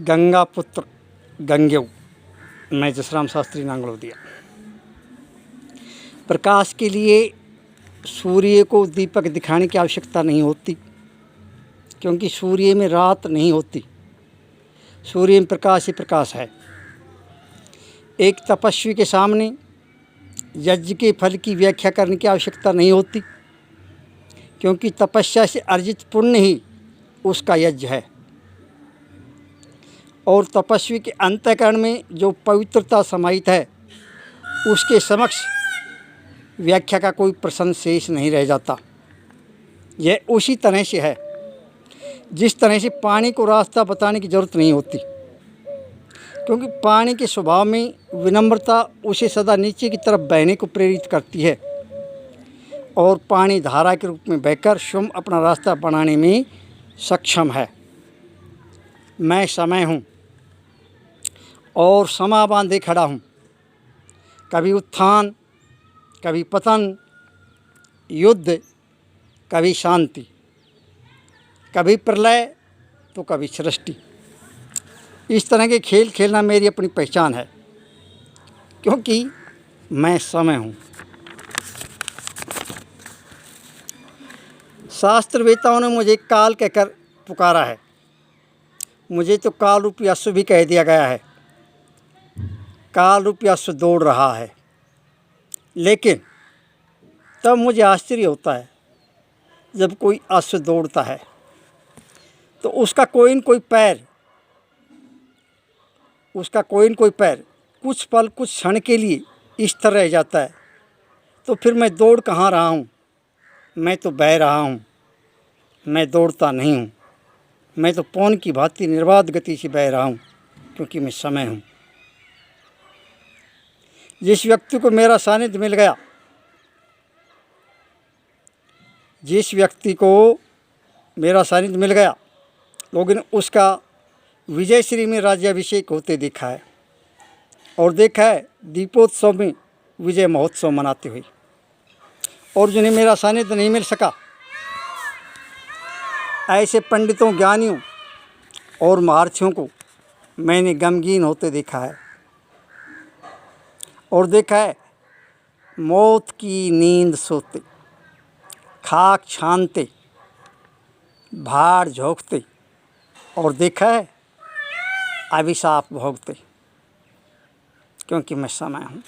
गंगा पुत्र गंगेऊ। मैं जसराम शास्त्री नांगलोदिया। प्रकाश के लिए सूर्य को दीपक दिखाने की आवश्यकता नहीं होती, क्योंकि सूर्य में रात नहीं होती। सूर्य में प्रकाश ही प्रकाश है। एक तपस्वी के सामने यज्ञ के फल की व्याख्या करने की आवश्यकता नहीं होती, क्योंकि तपस्या से अर्जित पुण्य ही उसका यज्ञ है। और तपस्वी के अंतःकरण में जो पवित्रता समाहित है, उसके समक्ष व्याख्या का कोई प्रश्न शेष नहीं रह जाता। यह उसी तरह से है जिस तरह से पानी को रास्ता बताने की ज़रूरत नहीं होती, क्योंकि पानी के स्वभाव में विनम्रता उसे सदा नीचे की तरफ बहने को प्रेरित करती है और पानी धारा के रूप में बहकर स्वयं अपना रास्ता बनाने में सक्षम है। मैं समय हूँ और समा बांधे खड़ा हूँ। कभी उत्थान, कभी पतन, युद्ध, कभी शांति, कभी प्रलय तो कभी सृष्टि। इस तरह के खेल खेलना मेरी अपनी पहचान है, क्योंकि मैं समय हूँ। शास्त्रवेताओं ने मुझे काल कहकर पुकारा है। मुझे तो काल रूपी अश्व भी कह दिया गया है। काल रूपी अश्व दौड़ रहा है, लेकिन तब मुझे आश्चर्य होता है जब कोई अश्व दौड़ता है तो उसका कोई न कोई पैर कुछ पल, कुछ क्षण के लिए स्थिर रह जाता है। तो फिर मैं दौड़ कहाँ रहा हूँ? मैं तो बह रहा हूँ, मैं दौड़ता नहीं हूँ। मैं तो पवन की भांति निर्बाध गति से बह रहा हूँ, क्योंकि मैं समय हूँ। जिस व्यक्ति को मेरा सानिध्य मिल गया, लोगों ने उसका विजयश्री में राज्याभिषेक होते देखा है और देखा है दीपोत्सव में विजय महोत्सव मनाते हुए। और जिन्हें मेरा सानिध्य नहीं मिल सका, ऐसे पंडितों, ज्ञानियों और महर्षियों को मैंने गमगीन होते देखा है और देखा है मौत की नींद सोते, खाक छानते, भाड़ झोंकते, और देखा है अभिशाप भोगते, क्योंकि मैं समय हूँ।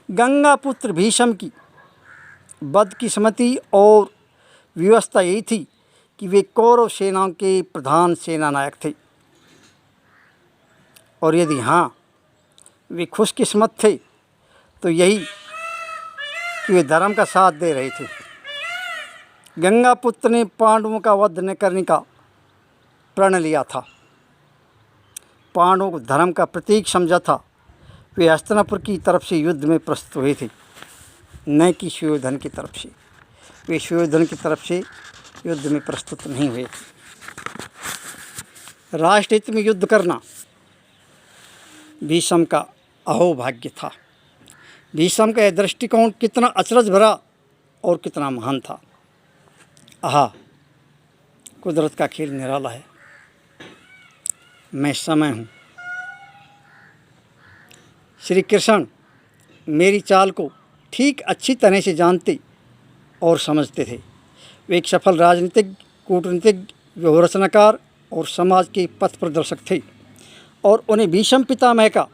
गंगा पुत्र भीष्म की बदकिस्मती और व्यवस्था यही थी कि वे कौरव सेनाओं के प्रधान सेनानायक थे, और यदि हाँ वे खुशकिस्मत थे तो यही कि वे धर्म का साथ दे रहे थे। गंगा पुत्र ने पांडवों का वध न करने का प्रण लिया था। पांडवों को धर्म का प्रतीक समझा था। वे हस्तिनापुर की तरफ से युद्ध में प्रस्तुत हुए थे, न कि सुयोधन की तरफ से। वे सुयोधन की तरफ से युद्ध में प्रस्तुत नहीं हुए थे। राष्ट्रहित में युद्ध करना भीष्म का अहोभाग्य था। भीष्म का यह दृष्टिकोण कितना अचरज भरा और कितना महान था। आहा, कुदरत का खेल निराला है। मैं समय हूँ। श्री कृष्ण मेरी चाल को ठीक अच्छी तरह से जानते और समझते थे। वे एक सफल राजनीतिक, कूटनीतिक, व्यूहरचनाकार और समाज के पथ प्रदर्शक थे, और उन्हें भीष्म पितामह का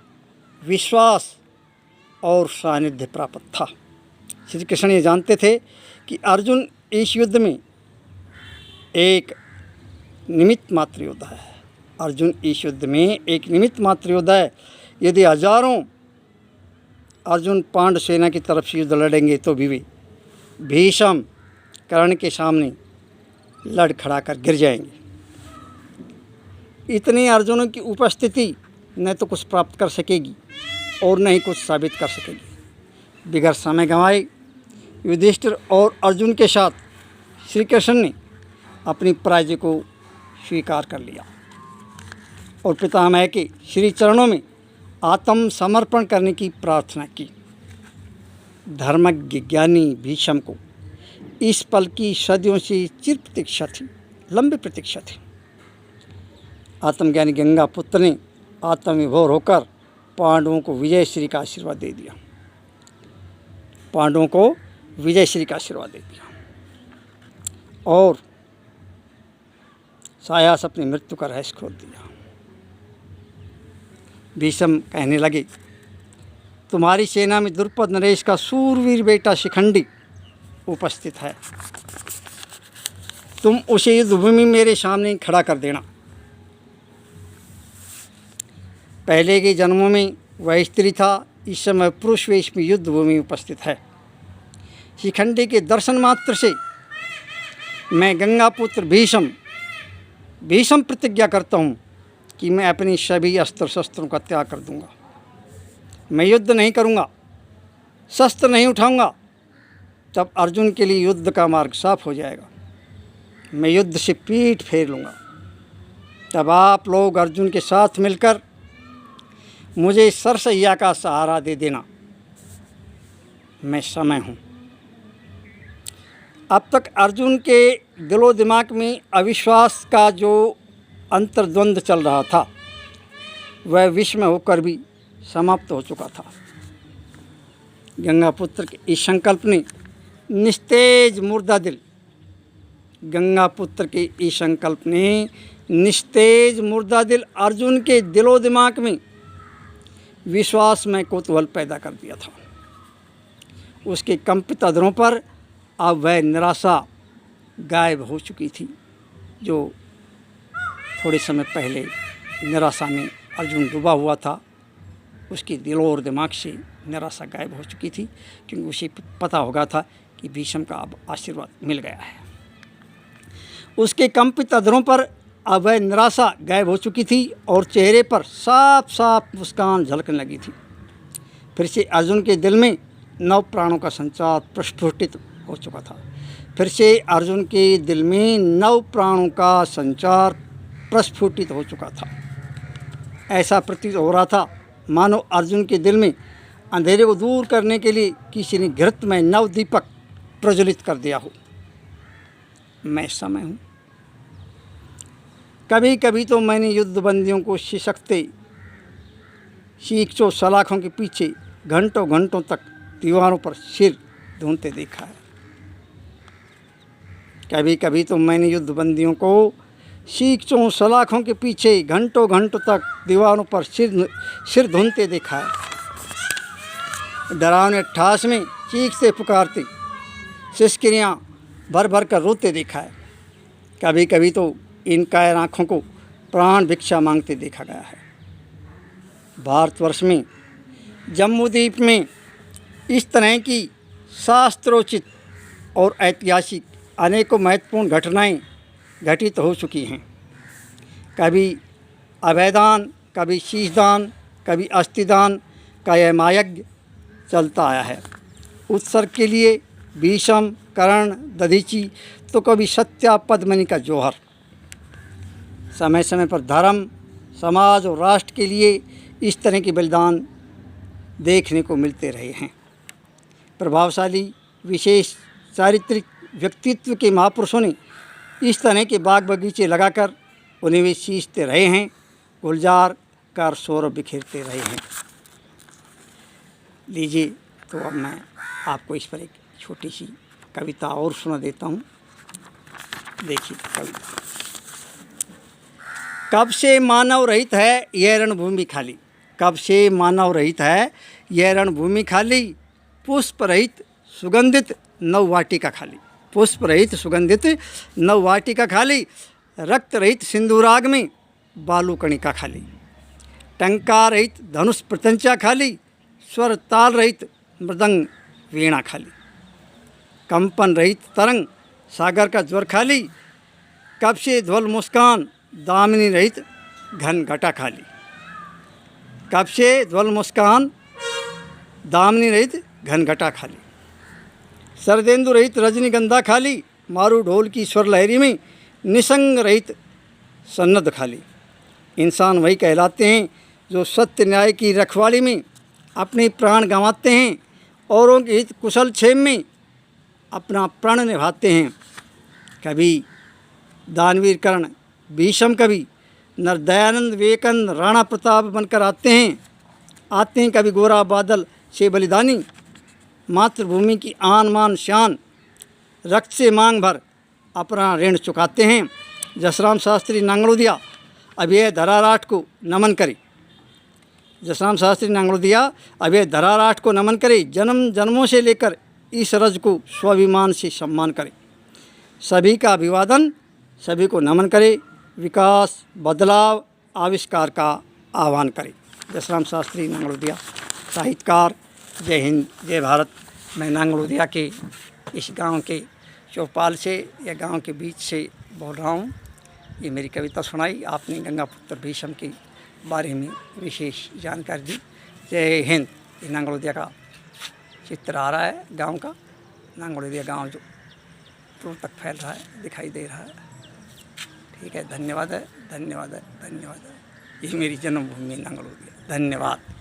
विश्वास और सानिध्य प्राप्त था। श्री कृष्ण ये जानते थे कि अर्जुन इस युद्ध में एक निमित्त मात्र योद्धा है। अर्जुन इस युद्ध में एक निमित्त मात्र योद्धा है। यदि हजारों अर्जुन पांडव सेना की तरफ से युद्ध लड़ेंगे तो भी वे भीष्म कर्ण के सामने लड़ खड़ा कर गिर जाएंगे। इतने अर्जुनों की उपस्थिति न तो कुछ प्राप्त कर सकेगी और न ही कुछ साबित कर सकेगी। बिगड़ समय गंवाए युधिष्ठिर और अर्जुन के साथ श्री कृष्ण ने अपनी पराजय को स्वीकार कर लिया और पितामह के श्री चरणों में आत्मसमर्पण करने की प्रार्थना की। धर्मज्ञ ज्ञानी भीष्म को इस पल की सदियों से चिर प्रतीक्षा थी, लंबी प्रतीक्षा थी। आत्मज्ञानी गंगा पुत्र ने आत्मविभोर होकर पांडवों को विजय श्री का आशीर्वाद दे दिया। पांडवों को विजय श्री का आशीर्वाद दे दिया और सायास अपनी मृत्यु का रहस्य खोल दिया। भीष्म कहने लगे, तुम्हारी सेना में द्रुपद नरेश का सूरवीर बेटा शिखंडी उपस्थित है, तुम उसे युद्धभूमि मेरे सामने खड़ा कर देना। पहले के जन्मों में वह स्त्री था, इस समय पुरुष वेश में युद्धभूमि उपस्थित है। शिखंडी के दर्शन मात्र से मैं गंगा पुत्र भीष्म प्रतिज्ञा करता हूँ कि मैं अपनी सभी अस्त्र शस्त्रों का त्याग कर दूंगा। मैं युद्ध नहीं करूँगा, शस्त्र नहीं उठाऊँगा, तब अर्जुन के लिए युद्ध का मार्ग साफ हो जाएगा। मैं युद्ध से पीठ फेर लूँगा, तब आप लोग अर्जुन के साथ मिलकर मुझे सरसैया का सहारा दे देना। मैं समय हूँ। अब तक अर्जुन के दिलो दिमाग में अविश्वास का जो अंतर्द्वंद चल रहा था वह विषम होकर भी समाप्त हो चुका था। गंगा पुत्र के इस संकल्प ने निस्तेज मुर्दा दिल अर्जुन के दिलो दिमाग में विश्वास में कौतूहल पैदा कर दिया था। उसके कंपित अधरों पर अब वह निराशा गायब हो चुकी थी। जो थोड़े समय पहले निराशा में अर्जुन डूबा हुआ था, उसके दिल और दिमाग से निराशा गायब हो चुकी थी, क्योंकि उसे पता होगा था कि भीष्म का अब आशीर्वाद मिल गया है। उसके कंपित अधरों पर अब वह निराशा गायब हो चुकी थी और चेहरे पर साफ साफ मुस्कान झलकने लगी थी। फिर से अर्जुन के दिल में नव प्राणों का संचार प्रस्फुटित हो चुका था। ऐसा प्रतीत हो रहा था मानो अर्जुन के दिल में अंधेरे को दूर करने के लिए किसी ने घृत में नव दीपक प्रज्वलित कर दिया हो। मैं समय हूँ। कभी कभी तो मैंने युद्धबंदियों को सिसकते शीखों सलाखों के पीछे घंटों घंटों तक दीवारों पर सिर धुनते देखा है। कभी कभी तो मैंने युद्धबंदियों को शीखों सलाखों के पीछे घंटों घंटों तक दीवारों पर सिर धुनते देखा है। डरावने ठास में चीखते पुकारते सिसकियाँ भर भर कर रोते देखा है। कभी कभी तो इन कायर आँखों को प्राण भिक्षा मांगते देखा गया है। भारतवर्ष में जम्बूद्वीप में इस तरह की शास्त्रोचित और ऐतिहासिक अनेकों महत्वपूर्ण घटनाएं घटित हो चुकी हैं। कभी अभयदान, कभी शीशदान, कभी अस्थिदान का यह महायज्ञ चलता आया है। उत्सर्ग के लिए भीष्म, कर्ण, दधीची तो कभी सत्या पद्मिनी का जौहर। समय समय पर धर्म, समाज और राष्ट्र के लिए इस तरह के बलिदान देखने को मिलते रहे हैं। प्रभावशाली विशेष चारित्रिक व्यक्तित्व के महापुरुषों ने इस तरह के बाग बगीचे लगाकर उन्हें वे सींचते रहे हैं, गुलजार कर सौरभ बिखेरते रहे हैं। लीजिए, तो अब मैं आपको इस पर एक छोटी सी कविता और सुना देता हूँ। देखिए कविता। कब से मानव रहित है यह रणभूमि खाली, कब से मानव रहित है यह रणभूमि खाली, पुष्प रहित सुगंधित नववाटिका खाली, पुष्प रहित सुगंधित नववाटिका खाली, रक्त रहित सिंधुराग में बालू कणिका खाली, टंकार रहित धनुष प्रत्यंचा खाली, स्वर ताल रहित मृदंग वीणा खाली, कंपन रहित तरंग सागर का ज्वर खाली, कब से ध्वल मुस्कान दामिनी रहित घन घटा खाली, कब से ध्वल मुस्कान दामिनी रहित घन घटा खाली, सरदेंदु रहित रजनीगंधा खाली, मारू ढोल की स्वर लहरी में निसंग रहित सन्नद खाली। इंसान वही कहलाते हैं जो सत्य न्याय की रखवाली में अपने प्राण गंवाते हैं, औरों के हित कुशल क्षेम में अपना प्राण निभाते हैं। कभी दानवीर कर्ण भीष्म, कभी नरदयानंद विवेकानंद राणा प्रताप बनकर आते हैं कभी गोरा बादल से बलिदानी। मातृभूमि की आन मान शान रक्त से मांग भर अपना ऋण चुकाते हैं। जसराम शास्त्री नांगलोदिया अब यह धराराठ को नमन करे। जसराम शास्त्री नांगलोदिया अब यह धराराठ को नमन करे। जन्म जन्मों से लेकर इस रज को स्वाभिमान से सम्मान करे। सभी का अभिवादन, सभी को नमन करे। विकास, बदलाव, आविष्कार का आह्वान करे। जसराम शास्त्री नांगलोदिया साहित्यकार। जय हिंद, जय भारत। मैं नांगलोदिया के इस गांव के चौपाल से या गांव के बीच से बोल रहा हूं। ये मेरी कविता सुनाई आपने गंगापुत्र भीष्म के बारे में विशेष जानकारी दी। जय हिंद। ये नांगलोदिया का चित्र आ रहा है गांव का। नांगलोदिया गांव जो दूर तक फैल रहा है, दिखाई दे रहा है। ठीक है, धन्यवाद है, धन्यवाद है, धन्यवाद है। ये मेरी जन्मभूमि नांगलोदिया। धन्यवाद।